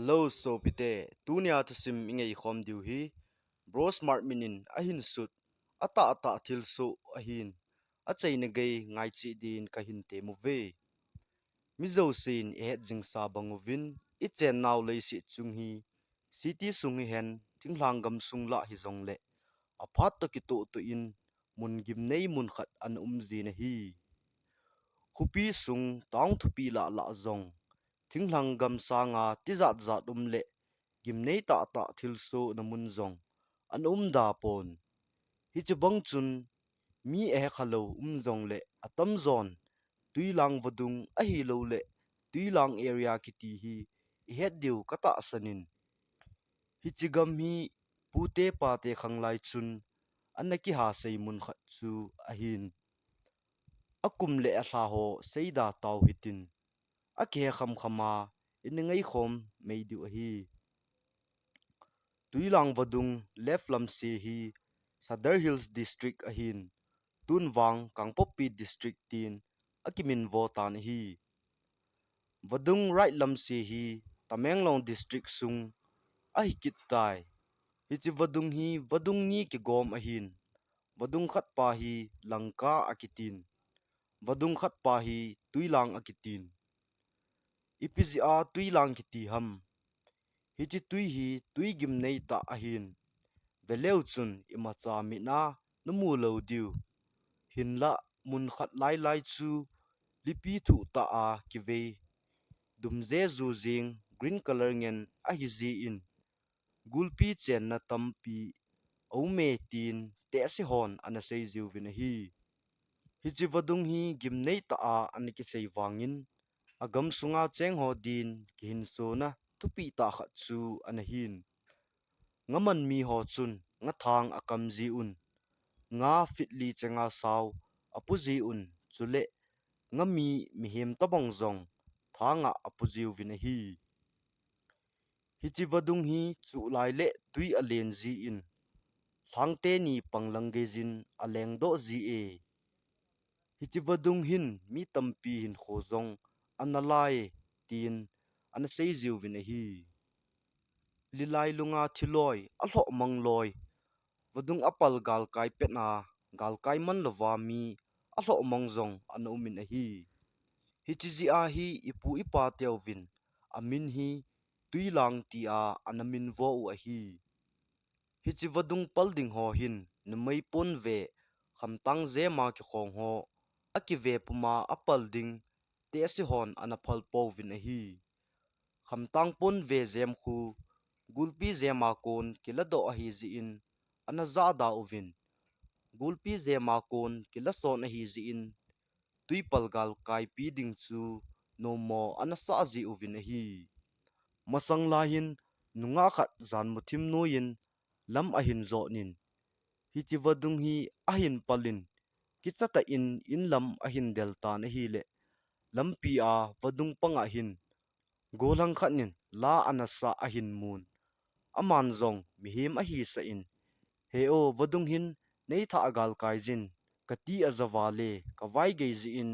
Hello Sopite tunia to sim ingei khom diu hi bro smart minin ahin sut ata thil so ahin a chaina gei ngai chi din ka hin te mu ve mizo sin e jing sa banguvin I chen naw lei si chung hi city sung hi hen thinglang gam sung la hi zong le a phat to ki to in mun gim nei mun khat an zi na hi khupi sung tang thupi la zong thinglang gam sa nga ti zat le gim nei ta thil so na mun zong an da pon hi che bang chun mi e khalo zong le atam zon tuilang vadung a hi lo le tuilang area kiti hi I het diu kata sanin hi chigam hi pute pa te khanglai chun anaki ha sei mun khat chu ahin akum le a hla ho seida taw hitin ake khama in ngai khom mei diu hi tuilang vadung left lam se hi Sadar Hills district ahin tunwang kangpopi district tin akimin votan hi vadung right lam se hi Tamenglong district sung ahikit tai hichi vadung hi vadung ni ki gom ahin vadung khat pa hi langka akitin vadung khat pa hi tuilang akitin ipizia tuilang kiti ham hichi tui hi tui gim nei ta ahin veleu chun imacha mi na numu lo diu hinla mun khat lai chu lipi thu ta a kive dumze zu jing green color ngen a hi zi in gulpi chen na tampi ome tin te si hon ana sei ziu vin hi hichi vadung hi gim nei ta a aniki sei wangin agam sunga cheng ho din ki hin so na thupi ta kha chu anahin ngaman mi ho chun nga thang akam zi un nga fitli chenga saw apuji un chule ngami mihem tabong zong thanga apujiu vin hi hichi vadung hi chu lai le tui alen zi in thangte ni panglang ge jin aleng do zi e hichi vadung hin mi tampi hin khozong analai tin ana sei ziu vin hi lilai lunga thiloi alho mangloi vadung apal gal kai petna gal kai man lova mi alho mangjong an umin a hi hichi a hi ipu ipa teovin amin hi tuilang ti a anamin vo u a hi hichi vadung palding ho hin numai pon ve khamtang zema ki khong ho aki ve puma apal ding te si hon anaphal povin a hi khamtang pon ve zem khu gulpi zema kon kilado a hi zi in anaza da uvin gulpi zema kon kilason a hi zi in tuipalgal kai pi ding chu no mo anasa zi uvin a hi masang lahin nunga khat zan muthim noin lam ahin zo nin hichi vadung hi ahin palin kichata in lam ahin delta na hi le lampi a vadung panga hin golang khanin la anasa ahin mun aman zong mihim a hi sa in heo vadung hin nei tha agal kai jin kati azawale kawai geizi in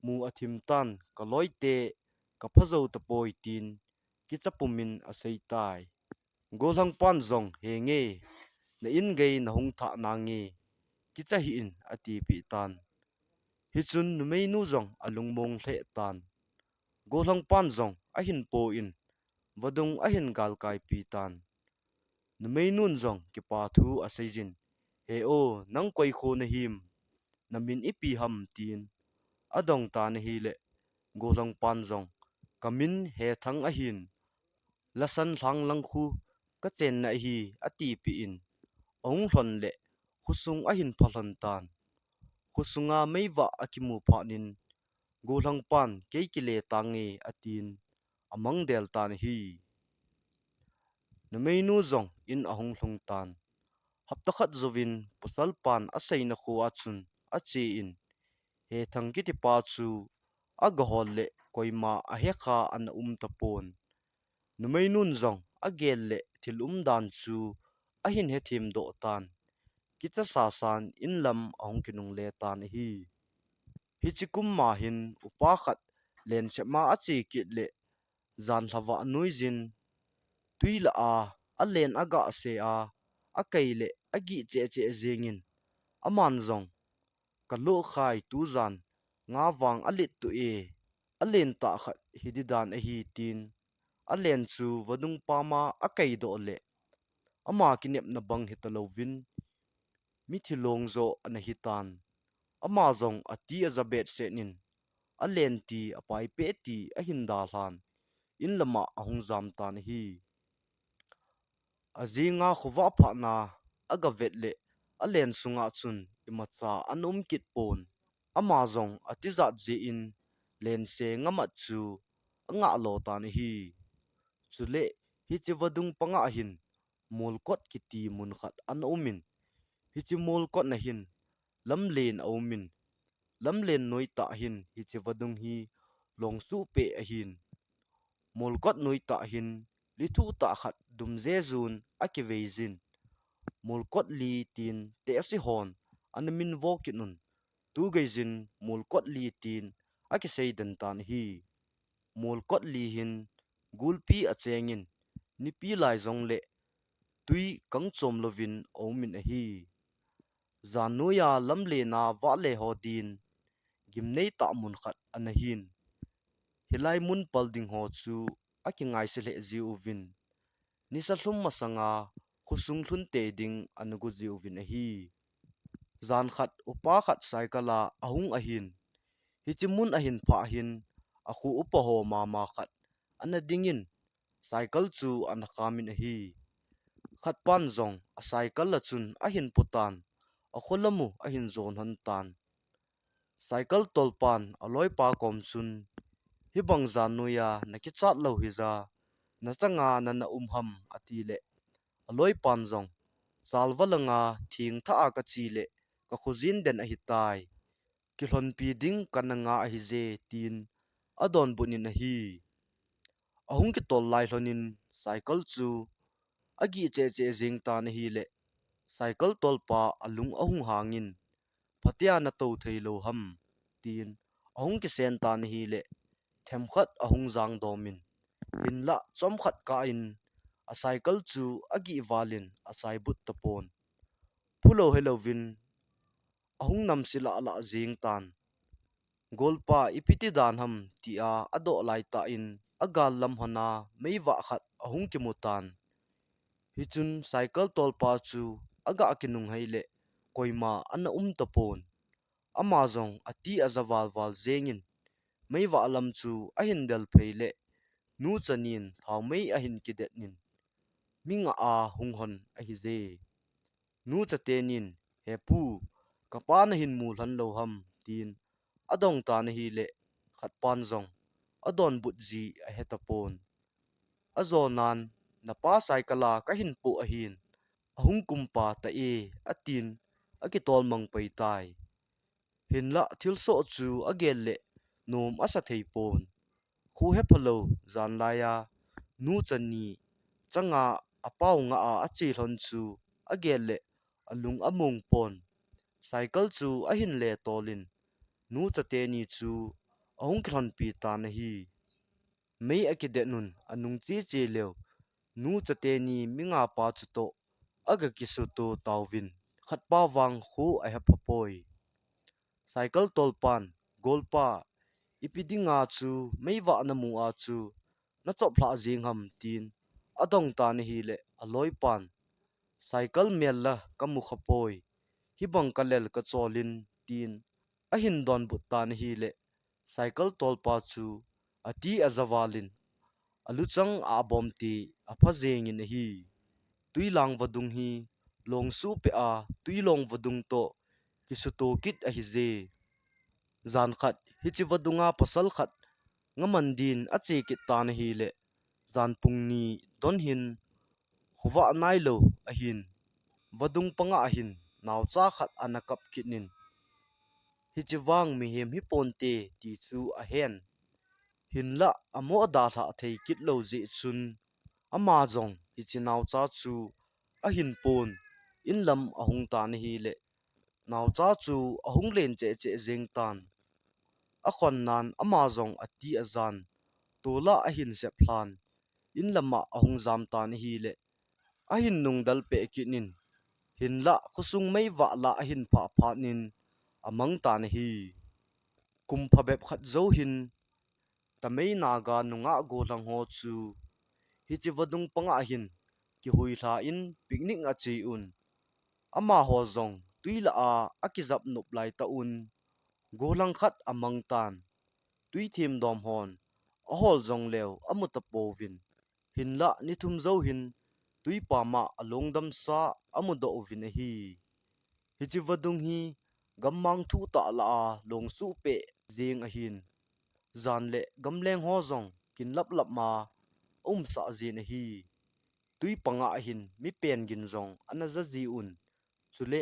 mu athim tan kaloite kaphazo tapoi tin kichapumin asei tai golang pan zong henge na in gei na hung tha na nge kicha hi in ati pi tan hi chun numei nu zong alung mong hle tan golang pan zong ahin po in vadung ahin gal kai pi tan numei nun zong ki pa thu aseijin he o nang koi kho na him namin ipi ham tin adong ta na hi le golang pan zong kamin he thang ahin lasan thlang lang khu ka chen na hi ati pi in ong hlon le khusung ahin phalan tan khusunga meiwa akimu phanin golang pan keikile tange atin amang del tan hi numeinu zong in ahong hlong tan haptakhat zovin pusal pan asai na khu achun ache in he thangki ti pa chu agahol le koima ahekha an tapon numainun zong agel le thilum dan chu ahin he thim do tan kicha sa san in lam ahong kinung le tan hi hichikum ma hin upa khat len se ma ache kit le zan hlawa nuizin tui la a len aga se a kaile agi che zengin aman zong ka lo khai tu zan nga wang alit tu a len ta khat hididan a hi tin a len chu wadung pa ma a kai do le ama kinep na bang hitalovin mi thilong zo ana hitan ama zong ati azabet se nin a len ti a pai pe ti a hinda hlan in lama ahung zam tan hi azinga khuwa pha na aga vetle a len sunga chun imacha anum kit pon ama zong atizat je in len se ngama chu anga lo tan hi chule hi chi wadung panga hin mulkot kiti mun khat an umin hi chi mulkot na hin lam len aumin lam len noi ta hin hi chi wadung hi long su pe a hin mulkot noi ta hin li thu ta khat dum ze zun aki veizin mulkot li tin te si hon an min vo kinun tu geizin mulkot li tin aki seidan tan hi mulkot li hin gulpi a chengin ni pi lai zong le tui kang chom lovin omin a hi zanuya lam le na wa le ho din gimnei ta mun khat an hin hilai mun palding ho chu aki ngai se le ziuvin ni sa hlum masanga khusung thlun te ding anugu ziuvin a hi zan khat upa khat saikala ahung ahin hichimun ahin pha hin aku upa ho ma khat ana dingin cycle chu an kamin a hi khat pan zong a cycle la chun ahin putan a kholamu ahin zon han tan cycle tolpan aloi pa kom chun hi bang zan nuya naki chat lo hi za na changa na na ham atile aloi pan zong salwalanga thing tha a ka chi le ka khuzin den a hi tai ki hlon pi ding kananga a hi ze tin adon bunin a hi ahung ki tol lai hlonin cycle chu agi che jing ta na hi le cycle tol pa alung ahung hangin phatia na to thailo ham tin ahung ki sen ta na hi le them khat ahung zang domin in la chom khat ka in a cycle chu agi walin a sai but tapon pulo helovin ahung nam sila ala jing tan golpa ipiti dan ham ti a ado lai ta in agal lam hana meiwa khat ahung ki mutan hichun cycle tolpa chu aga akinung haile koima ana tapon amazong ati azawal wal zengin meiwa lam chu ahin del pheile nu chanin thau mei ahin kidet nin minga a hunghon a hi ze nu chatenin hepu kapa na hin mu hlan lo ham tin adong ta na hi le khat pan zong adon but ji a hetapon azonan na pa saikala ka hin pu a hin ahung kumpa ta atin akitol mang pai tai hin la thil so chu agel le nom asa thei pon khu he phalo zan laya nu chani changa apau nga a achi hlon chu agel le alung amung pon cycle chu ahin le tolin nu chate ni chu ahung khran pi ta na hi mei akide nun anung chi chi leo nu chate ni minga pa chu to aga kisu to tawvin khat pa wang khu a ha phapoi cycle tolpan golpa ipidinga chu meiwa na mu a chu na chop hla jing ham tin adong ta ni hi le aloi pan cycle mel la kamu khapoi hi bang kalel ka cholin tin a hin don but ta ni hi le cycle tolpa chu ati azawalin aluchang a bom ti a phajeng in hi tuilang wadung hi long su pe a tuilong wadung to kisuto kit a hi ze zan khat hichi wadunga pasal khat ngaman din ache ki tan hi le zan pungni don hin khuwa nai lo a hin wadung panga a hin naw cha khat anakap kinin hichi wang mi hem hi ponte ti chu a hen hin la amo da tha thei kit lo ji chun ama zong hichi naw cha chu a hin pon in lam ahung tan hi le naw cha chu ahung len che jeng tan a khon nan ama zong ati azan tola a hin se phan in lama ahung zam tan hi le ahin nung dal pe kinin hin la khusung mai wa la ahin pha pha nin amang tan hi kum pha bep khat zo hin tamei naga nunga go lang ho chu hi chi vadung panga hin ki hui hla in picnic a chi un ama ho zong tuila a akizap nup lai ta un golang khat amang tan tui thim dom hon a hol zong lew amuta povin hin la ni thum zo hin tui pa ma along dam sa amudo vin a hi hi chi vadung hi gammang thu ta la a long su pe zing a hin zan le gamleng ho zong kin lap lap ma sa zin a hi tui panga a hin mi pen gin zong ana za ji un chule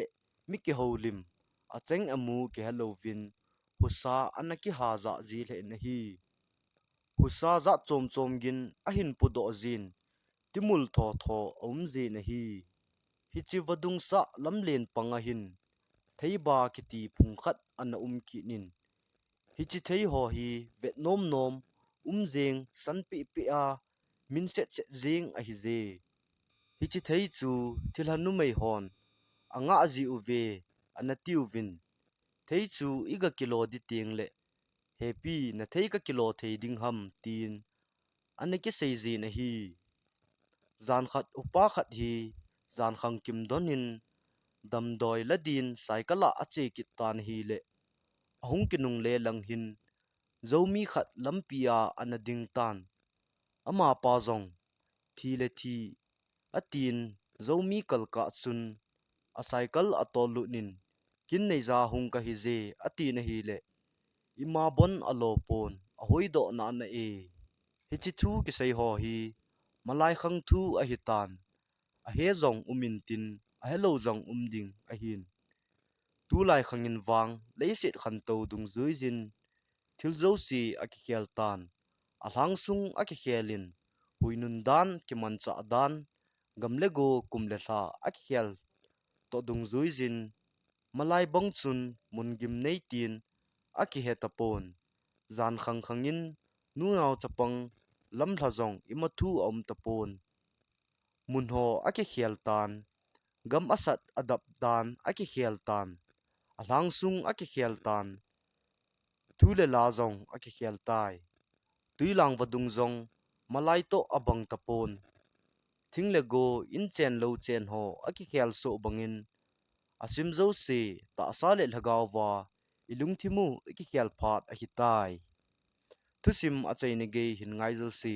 mi ki holim a cheng amu ke halovin husa anaki ha za ji le na hi husa za chom chom gin a hin pu do zin timul tho tho om ji na hi hi chi vadung sa lamlen panga hin theiba kiti phungkhat ana ki nin hi chi thei ho hi vet nom nom zeng san pi pi a min set set zeng a hi ze hi chi thei chu thilhanu mai hon anga ji uve anatiu vin thei chu iga kilo di ting le happy na thei ka kilo thei ding ham tin anaki sei ji na hi zan khat upa khat hi zan khang kim donin damdoi ladin cycle a che kit tan hi le ahung kinung le lang hin zomi khat lampia anading tan ama pa zong thi le thi atin zomi kalka chun a cycle atolu nin kin nei za hung ka hi ze ati na hi le ima bon alo pon a hoido na na e hi chi thu ki sei ho hi malai khang thu a hi tan a he zong umin tin a hello zong ding a hin tu lai khangin wang leiset khan to dung zui jin thil zo si a ki khel tan a hlang sung a ki khelin huinun dan ki man cha dan gamle go kumle hla a ki khel to dung zui jin malai bang chun mun gim nei tin a ki he tapon zan khang khangin nu naw chapang lam thla zong ima thu om tapon mun ho a ki khel tan gam asat adap dan a ki khel tan a hlang sung a ki khel tan thu le la zong a ki khel tai tui lang vadung zong malai to abang tapon thing le go in chen lo chen ho a ki khel so bangin asim zo se ta sa le lagaw wa ilung thimu ki khel phat a hi tai thu sim a chei ni ge hin ngai zo si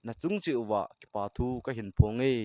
na chung chi wa ki pa thu ka hin phong e